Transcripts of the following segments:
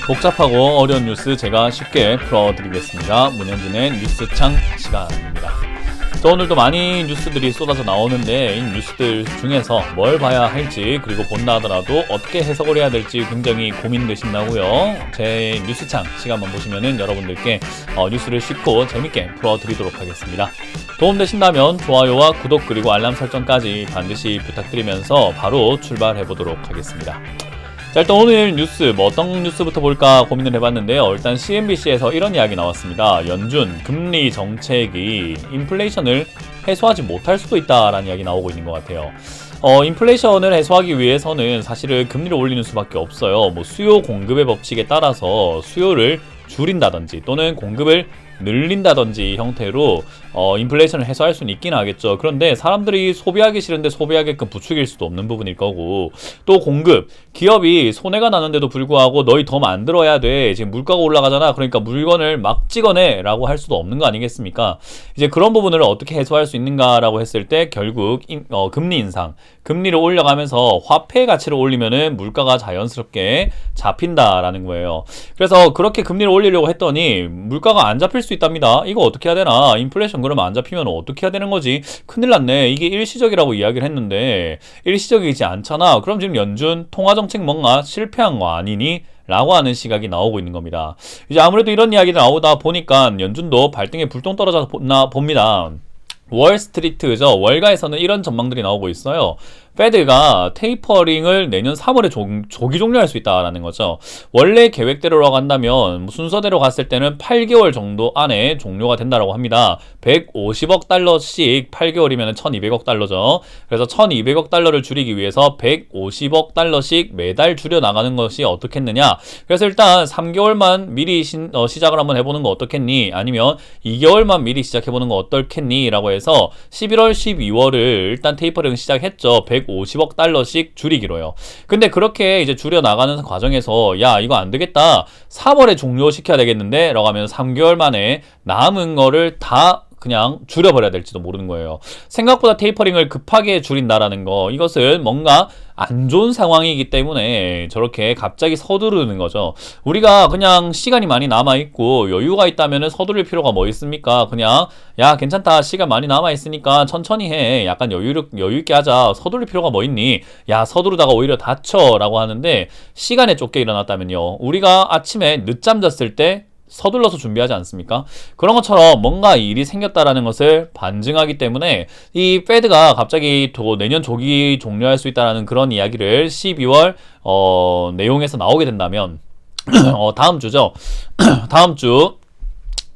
복잡하고 어려운 뉴스 제가 쉽게 풀어드리겠습니다. 문현진의 뉴스창 시간입니다. 오늘도 많이 뉴스들이 쏟아져 나오는데 이 뉴스들 중에서 뭘 봐야 할지, 그리고 본다 하더라도 어떻게 해석을 해야 될지 굉장히 고민되신다고요. 제 뉴스창 시간만 보시면은 여러분들께 뉴스를 쉽고 재밌게 풀어드리도록 하겠습니다. 도움되신다면 좋아요와 구독 그리고 알람 설정까지 반드시 부탁드리면서 바로 출발해 보도록 하겠습니다. 자, 일단 오늘 뉴스 어떤 뉴스부터 볼까 고민을 해봤는데요. 일단 CNBC에서 이런 이야기 나왔습니다. 연준 금리 정책이 인플레이션을 해소하지 못할 수도 있다라는 이야기 나오고 있는 것 같아요. 인플레이션을 해소하기 위해서는 사실은 금리를 올리는 수밖에 없어요. 뭐 수요 공급의 법칙에 따라서 수요를 줄인다든지 또는 공급을 늘린다든지 형태로 인플레이션을 해소할 수는 있긴 하겠죠. 그런데 사람들이 소비하기 싫은데 소비하게끔 부추길 수도 없는 부분일 거고, 또 공급, 기업이 손해가 나는데도 불구하고 너희 더 만들어야 돼, 지금 물가가 올라가잖아, 그러니까 물건을 막 찍어내 라고 할 수도 없는 거 아니겠습니까? 이제 그런 부분을 어떻게 해소할 수 있는가 라고 했을 때 결국 금리 인상, 금리를 올려가면서 화폐 가치를 올리면은 물가가 자연스럽게 잡힌다라는 거예요. 그래서 그렇게 금리를 올리려고 했더니 물가가 안 잡힐 수 있답니다. 이거 어떻게 해야 되나? 인플레이션 그러면 안 잡히면 어떻게 해야 되는 거지? 큰일 났네. 이게 일시적이라고 이야기를 했는데 일시적이지 않잖아. 그럼 지금 연준 통화정책 뭔가 실패한 거 아니니? 라고 하는 시각이 나오고 있는 겁니다. 이제 아무래도 이런 이야기가 나오다 보니까 연준도 발등에 불똥 떨어졌나 봅니다. 월스트리트죠. 월가에서는 이런 전망들이 나오고 있어요. 페드가 테이퍼링을 내년 3월에 조기 종료할 수 있다라는 거죠. 원래 계획대로 간다면 순서대로 갔을 때는 8개월 정도 안에 종료가 된다라고 합니다. 150억 달러씩 8개월이면 1200억 달러죠. 그래서 1200억 달러를 줄이기 위해서 150억 달러씩 매달 줄여 나가는 것이 어떻겠느냐. 그래서 일단 3개월만 미리 시작을 한번 해보는 거 어떻겠니? 아니면 2개월만 미리 시작해보는 거 어떻겠니? 라고 해서 11월, 12월을 일단 테이퍼링 시작했죠. 150억 달러씩 줄이기로요. 근데 그렇게 이제 줄여 나가는 과정에서 야, 이거 안 되겠다, 3월에 종료시켜야 되겠는데 라고 하면 3개월 만에 남은 거를 다 그냥 줄여버려야 될지도 모르는 거예요. 생각보다 테이퍼링을 급하게 줄인다라는 거, 이것은 뭔가 안 좋은 상황이기 때문에 저렇게 갑자기 서두르는 거죠. 우리가 그냥 시간이 많이 남아있고 여유가 있다면 서두를 필요가 뭐 있습니까? 그냥 야, 괜찮다, 시간 많이 남아있으니까 천천히 해, 약간 여유있게 하자, 서두를 필요가 뭐 있니? 야, 서두르다가 오히려 다쳐 라고 하는데, 시간에 쫓겨 일어났다면요, 우리가 아침에 늦잠 잤을 때 서둘러서 준비하지 않습니까? 그런 것처럼 뭔가 일이 생겼다라는 것을 반증하기 때문에 이 페드가 갑자기 내년 조기 종료할 수 있다라는 그런 이야기를 12월 내용에서 나오게 된다면 다음 주죠. 다음 주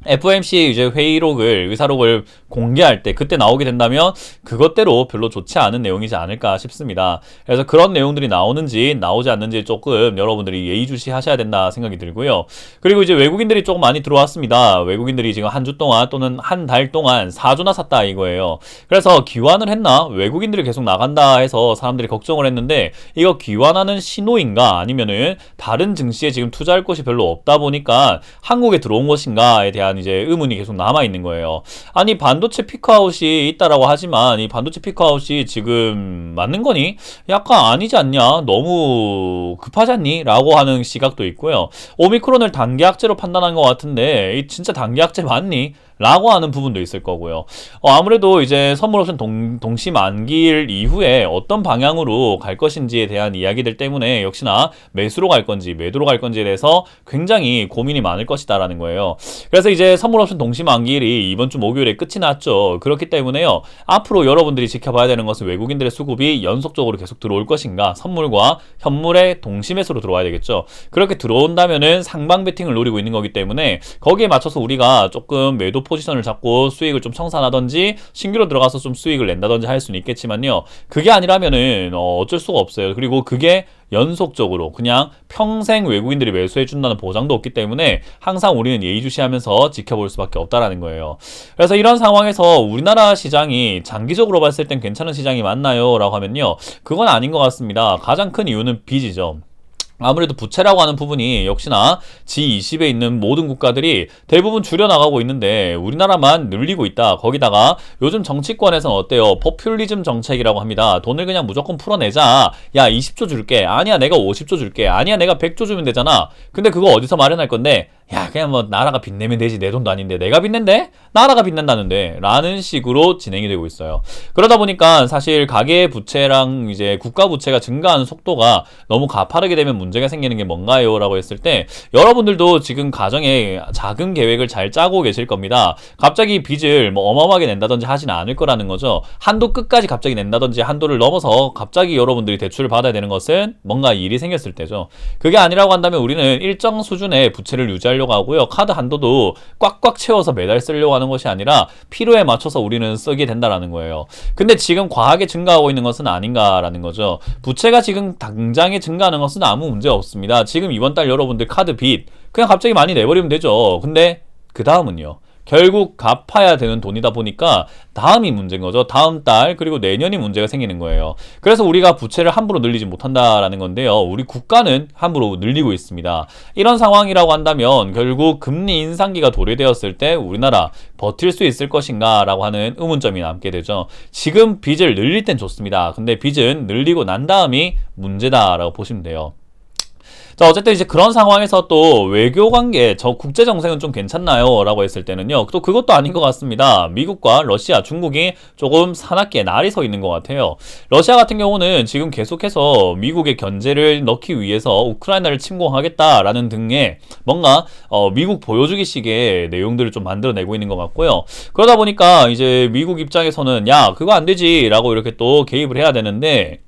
FOMC 이제 의사록을 공개할 때 그때 나오게 된다면 그것대로 별로 좋지 않은 내용이지 않을까 싶습니다. 그래서 그런 내용들이 나오는지 나오지 않는지 조금 여러분들이 예의주시하셔야 된다 생각이 들고요. 그리고 이제 외국인들이 조금 많이 들어왔습니다. 외국인들이 지금 한 주 동안 또는 한 달 동안 4주나 샀다 이거예요. 그래서 귀환을 했나? 외국인들이 계속 나간다 해서 사람들이 걱정을 했는데, 이거 귀환하는 신호인가? 아니면은 다른 증시에 지금 투자할 곳이 별로 없다 보니까 한국에 들어온 것인가에 대한 이제 의문이 계속 남아있는 거예요. 아니, 반도체 피크아웃이 있다라고 하지만 이 반도체 피크아웃이 지금 맞는 거니? 약간 아니지 않냐? 너무 급하지 않니? 라고 하는 시각도 있고요. 오미크론을 단기 악재로 판단한 것 같은데 진짜 단기 악재 맞니? 라고 하는 부분도 있을 거고요. 아무래도 이제 선물 옵션 동시 만기일 이후에 어떤 방향으로 갈 것인지에 대한 이야기들 때문에 역시나 매수로 갈 건지 매도로 갈 건지에 대해서 굉장히 고민이 많을 것이다라는 거예요. 그래서 이제 선물 옵션 동시 만기일이 이번 주 목요일에 끝이 났죠. 그렇기 때문에요, 앞으로 여러분들이 지켜봐야 되는 것은 외국인들의 수급이 연속적으로 계속 들어올 것인가, 선물과 현물의 동시 매수로 들어와야 되겠죠. 그렇게 들어온다면은 상방 베팅을 노리고 있는 거기 때문에 거기에 맞춰서 우리가 조금 매도 포지션을 잡고 수익을 좀 청산하던지 신규로 들어가서 좀 수익을 낸다던지 할 수는 있겠지만요, 그게 아니라면은 어쩔 수가 없어요. 그리고 그게 연속적으로 그냥 평생 외국인들이 매수해 준다는 보장도 없기 때문에 항상 우리는 예의주시하면서 지켜볼 수밖에 없다라는 거예요. 그래서 이런 상황에서 우리나라 시장이 장기적으로 봤을 땐 괜찮은 시장이 맞나요? 라고 하면요, 그건 아닌 것 같습니다. 가장 큰 이유는 빚이죠. 아무래도 부채라고 하는 부분이 역시나 G20에 있는 모든 국가들이 대부분 줄여나가고 있는데 우리나라만 늘리고 있다. 거기다가 요즘 정치권에서는 어때요? 포퓰리즘 정책이라고 합니다. 돈을 그냥 무조건 풀어내자. 야 20조 줄게. 아니야 내가 50조 줄게. 아니야 내가 100조 주면 되잖아. 근데 그거 어디서 마련할 건데? 야 그냥 뭐 나라가 빚내면 되지. 내 돈도 아닌데 내가 빚낸대? 나라가 빚낸다는데 라는 식으로 진행이 되고 있어요. 그러다 보니까 사실 가계 부채랑 이제 국가 부채가 증가하는 속도가 너무 가파르게 되면 문제가 생기는 게 뭔가요? 라고 했을 때 여러분들도 지금 가정에 작은 계획을 잘 짜고 계실 겁니다. 갑자기 빚을 뭐 어마어마하게 낸다든지 하진 않을 거라는 거죠. 한도 끝까지 갑자기 낸다든지 한도를 넘어서 갑자기 여러분들이 대출을 받아야 되는 것은 뭔가 일이 생겼을 때죠. 그게 아니라고 한다면 우리는 일정 수준의 부채를 유지하려고 하고요. 카드 한도도 꽉꽉 채워서 매달 쓰려고 하는 것이 아니라 필요에 맞춰서 우리는 쓰게 된다라는 거예요. 근데 지금 과하게 증가하고 있는 것은 아닌가라는 거죠. 부채가 지금 당장에 증가하는 것은 아무 문제 없습니다. 지금 이번 달 여러분들 카드 빚 그냥 갑자기 많이 내버리면 되죠. 근데 그 다음은요. 결국 갚아야 되는 돈이다 보니까 다음이 문제인 거죠. 다음 달 그리고 내년이 문제가 생기는 거예요. 그래서 우리가 부채를 함부로 늘리지 못한다라는 건데요. 우리 국가는 함부로 늘리고 있습니다. 이런 상황이라고 한다면 결국 금리 인상기가 도래되었을 때 우리나라 버틸 수 있을 것인가 라고 하는 의문점이 남게 되죠. 지금 빚을 늘릴 땐 좋습니다. 근데 빚은 늘리고 난 다음이 문제다라고 보시면 돼요. 자, 어쨌든 이제 그런 상황에서 또 외교 관계, 저 국제 정세는 좀 괜찮나요? 라고 했을 때는요. 또 그것도 아닌 것 같습니다. 미국과 러시아, 중국이 조금 사납게 날이 서 있는 것 같아요. 러시아 같은 경우는 지금 계속해서 미국의 견제를 넣기 위해서 우크라이나를 침공하겠다라는 등의 뭔가 미국 보여주기식의 내용들을 좀 만들어내고 있는 것 같고요. 그러다 보니까 이제 미국 입장에서는 야, 그거 안 되지 라고 이렇게 또 개입을 해야 되는데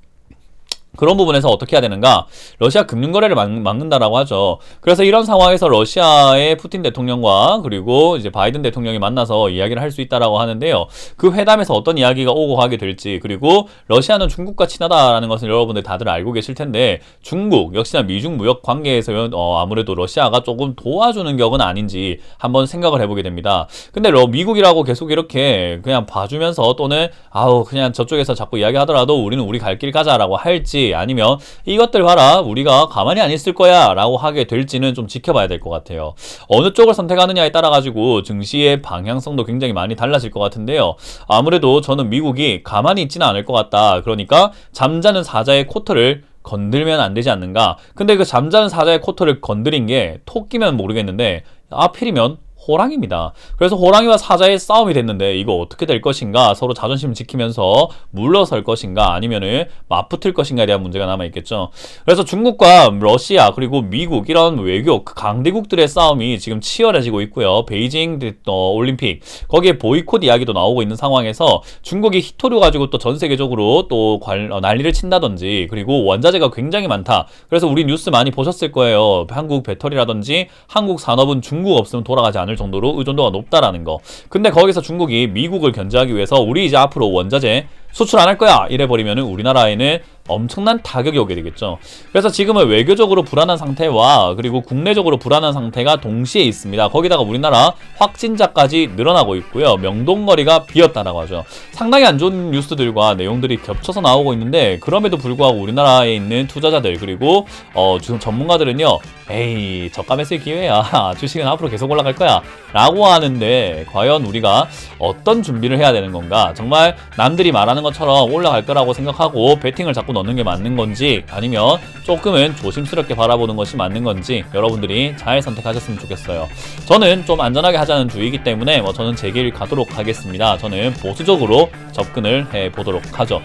그런 부분에서 어떻게 해야 되는가? 러시아 금융거래를 막는다라고 하죠. 그래서 이런 상황에서 러시아의 푸틴 대통령과 그리고 이제 바이든 대통령이 만나서 이야기를 할 수 있다라고 하는데요. 그 회담에서 어떤 이야기가 오고 가게 될지 그리고 러시아는 중국과 친하다라는 것을 여러분들 다들 알고 계실 텐데 중국 역시나 미중 무역 관계에서 아무래도 러시아가 조금 도와주는 격은 아닌지 한번 생각을 해보게 됩니다. 근데 미국이라고 계속 이렇게 그냥 봐주면서 또는 아우 그냥 저쪽에서 자꾸 이야기하더라도 우리는 우리 갈 길 가자라고 할지 아니면 이것들 봐라 우리가 가만히 안 있을 거야 라고 하게 될지는 좀 지켜봐야 될 것 같아요. 어느 쪽을 선택하느냐에 따라 가지고 증시의 방향성도 굉장히 많이 달라질 것 같은데요. 아무래도 저는 미국이 가만히 있지는 않을 것 같다. 그러니까 잠자는 사자의 코털을 건들면 안 되지 않는가. 근데 그 잠자는 사자의 코털을 건드린 게 토끼면 모르겠는데 하필이면 호랑이입니다. 그래서 호랑이와 사자의 싸움이 됐는데 이거 어떻게 될 것인가, 서로 자존심을 지키면서 물러설 것인가 아니면은 맞붙을 것인가에 대한 문제가 남아있겠죠. 그래서 중국과 러시아 그리고 미국 이런 외교 강대국들의 싸움이 지금 치열해지고 있고요. 베이징 올림픽 거기에 보이콧 이야기도 나오고 있는 상황에서 중국이 히토류 가지고 또 전 세계적으로 또 난리를 친다든지 그리고 원자재가 굉장히 많다. 그래서 우리 뉴스 많이 보셨을 거예요. 한국 배터리라든지 한국 산업은 중국 없으면 돌아가지 않을 정도로 의존도가 높다라는 거. 근데 거기서 중국이 미국을 견제하기 위해서 우리 이제 앞으로 원자재 수출 안 할 거야 이래버리면은 우리나라에는 엄청난 타격이 오게 되겠죠. 그래서 지금은 외교적으로 불안한 상태와 그리고 국내적으로 불안한 상태가 동시에 있습니다. 거기다가 우리나라 확진자까지 늘어나고 있고요. 명동거리가 비었다라고 하죠. 상당히 안 좋은 뉴스들과 내용들이 겹쳐서 나오고 있는데 그럼에도 불구하고 우리나라에 있는 투자자들 그리고 지금 전문가들은요. 에이 저가매수의 기회야. 주식은 앞으로 계속 올라갈 거야 라고 하는데 과연 우리가 어떤 준비를 해야 되는 건가. 정말 남들이 말하는 것처럼 올라갈 거라고 생각하고 베팅을 자꾸 넣는 게 맞는 건지 아니면 조금은 조심스럽게 바라보는 것이 맞는 건지 여러분들이 잘 선택하셨으면 좋겠어요. 저는 좀 안전하게 하자는 주의이기 때문에 저는 제 길 가도록 하겠습니다. 저는 보수적으로 접근을 해보도록 하죠.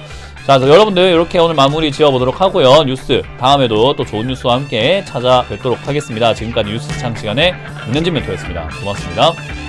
자, 여러분들 이렇게 오늘 마무리 지어보도록 하고요. 뉴스 다음에도 또 좋은 뉴스와 함께 찾아뵙도록 하겠습니다. 지금까지 뉴스창 시간에 문현진 멘토였습니다. 고맙습니다.